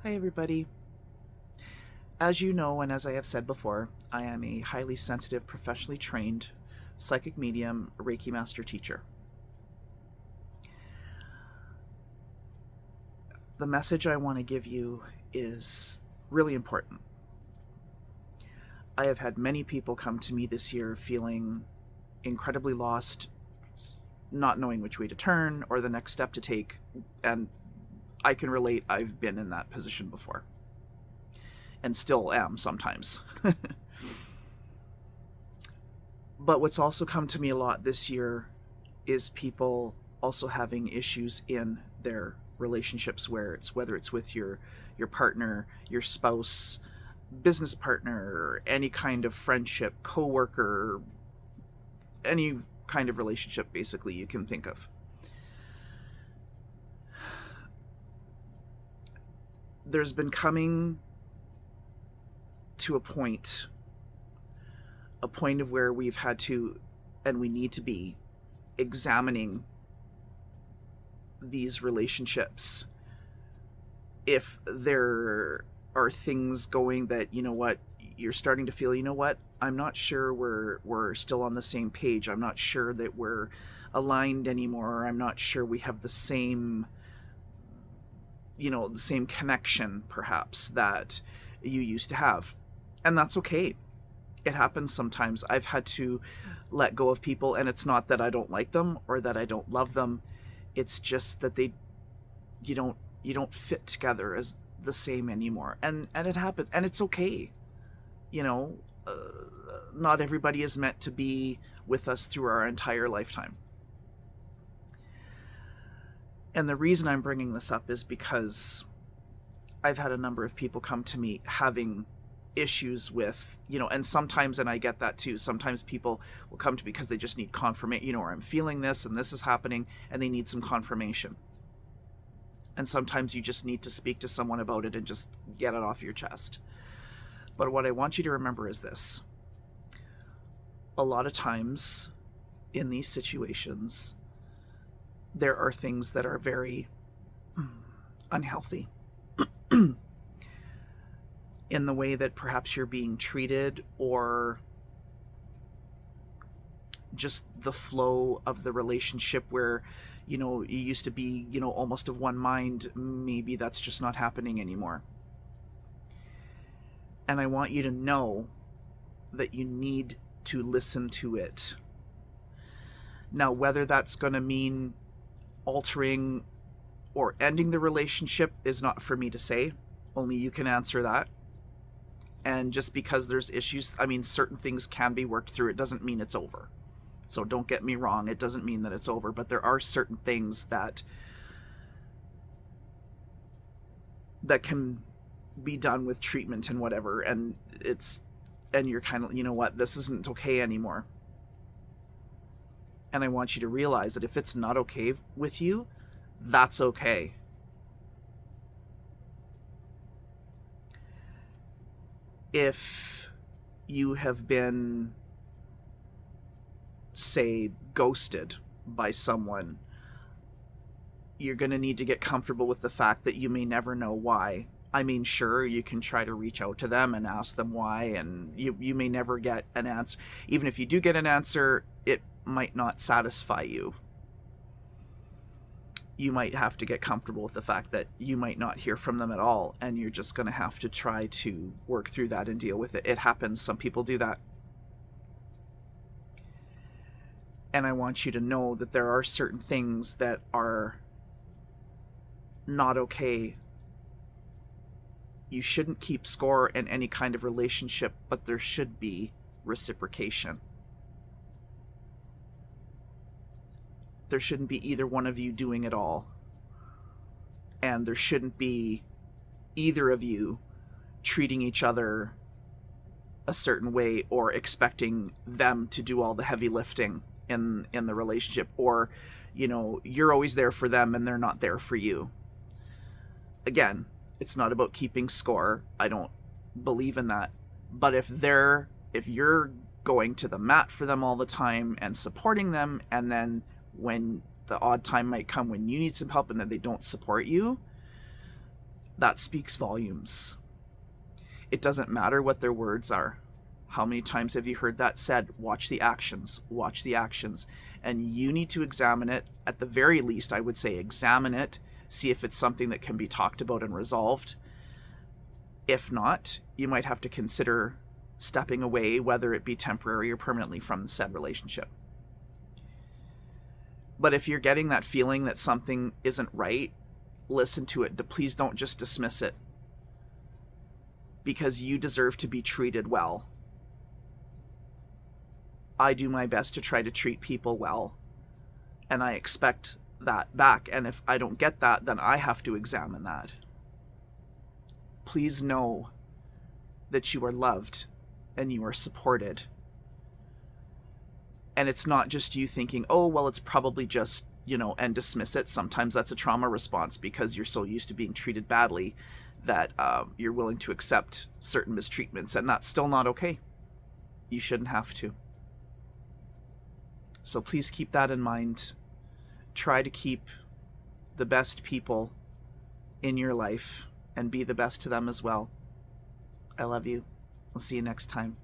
Hi, everybody. As you know, and as I have said before, I am a highly sensitive, professionally trained psychic medium, Reiki master teacher. The message I want to give you is really important. I have had many people come to me this year feeling incredibly lost, not knowing which way to turn or the next step to take, and I can relate. I've been in that position before and still am sometimes. But what's also come to me a lot this year is people also having issues in their relationships, whether it's with your partner, your spouse, business partner, any kind of friendship, coworker, any kind of relationship basically you can think of. There's been coming to a point of where we've had to, and we need to be, examining these relationships. If there are things going that, you're starting to feel, I'm not sure we're still on the same page. I'm not sure that we're aligned anymore. I'm not sure we have the same connection perhaps that you used to have. And that's okay. It happens sometimes. I've had to let go of people, and it's not that I don't like them or that I don't love them. It's just that you don't fit together as the same anymore. And it happens, and it's okay. You know, uh, Not everybody is meant to be with us through our entire lifetime. And the reason I'm bringing this up is because I've had a number of people come to me having issues with, and sometimes, and I get that too, sometimes people will come to me because they just need confirmation, or I'm feeling this and this is happening and they need some confirmation. And sometimes you just need to speak to someone about it and just get it off your chest. But what I want you to remember is this. A lot of times in these situations, there are things that are very unhealthy in the way that perhaps you're being treated, or just the flow of the relationship where, you used to be, almost of one mind. Maybe that's just not happening anymore. And I want you to know that you need to listen to it. Now, whether that's going to mean altering or ending the relationship is not for me to say. Only you can answer that. And just because there's issues, certain things can be worked through. It doesn't mean it's over. So don't get me wrong. It doesn't mean that it's over. But there are certain things that can be done with treatment and whatever. And you're kind of, this isn't okay anymore. And I want you to realize that if it's not okay with you, that's okay. If you have been, say, ghosted by someone, you're going to need to get comfortable with the fact that you may never know why. Sure, you can try to reach out to them and ask them why, and you may never get an answer. Even if you do get an answer, it might not satisfy you. You might have to get comfortable with the fact that you might not hear from them at all, and you're just going to have to try to work through that and deal with it. It happens. Some people do that. And I want you to know that there are certain things that are not okay. You shouldn't keep score in any kind of relationship, but there should be reciprocation. There shouldn't be either one of you doing it all. And there shouldn't be either of you treating each other a certain way or expecting them to do all the heavy lifting in the relationship, or you're always there for them and they're not there for you. Again, it's not about keeping score. I don't believe in that. But if you're going to the mat for them all the time and supporting them, and then when the odd time might come when you need some help and then they don't support you, that speaks volumes. It doesn't matter what their words are. How many times have you heard that said? Watch the actions, watch the actions. And you need to examine it. At the very least, I would say examine it, see if it's something that can be talked about and resolved. If not, you might have to consider stepping away, whether it be temporary or permanently, from the said relationship. But if you're getting that feeling that something isn't right, listen to it. Please don't just dismiss it, because you deserve to be treated well. I do my best to try to treat people well, and I expect that back. And if I don't get that, then I have to examine that. Please know that you are loved and you are supported. And it's not just you thinking, oh, well, it's probably just, and dismiss it. Sometimes that's a trauma response because you're so used to being treated badly that you're willing to accept certain mistreatments, and that's still not okay. You shouldn't have to. So please keep that in mind. Try to keep the best people in your life and be the best to them as well. I love you. I'll see you next time.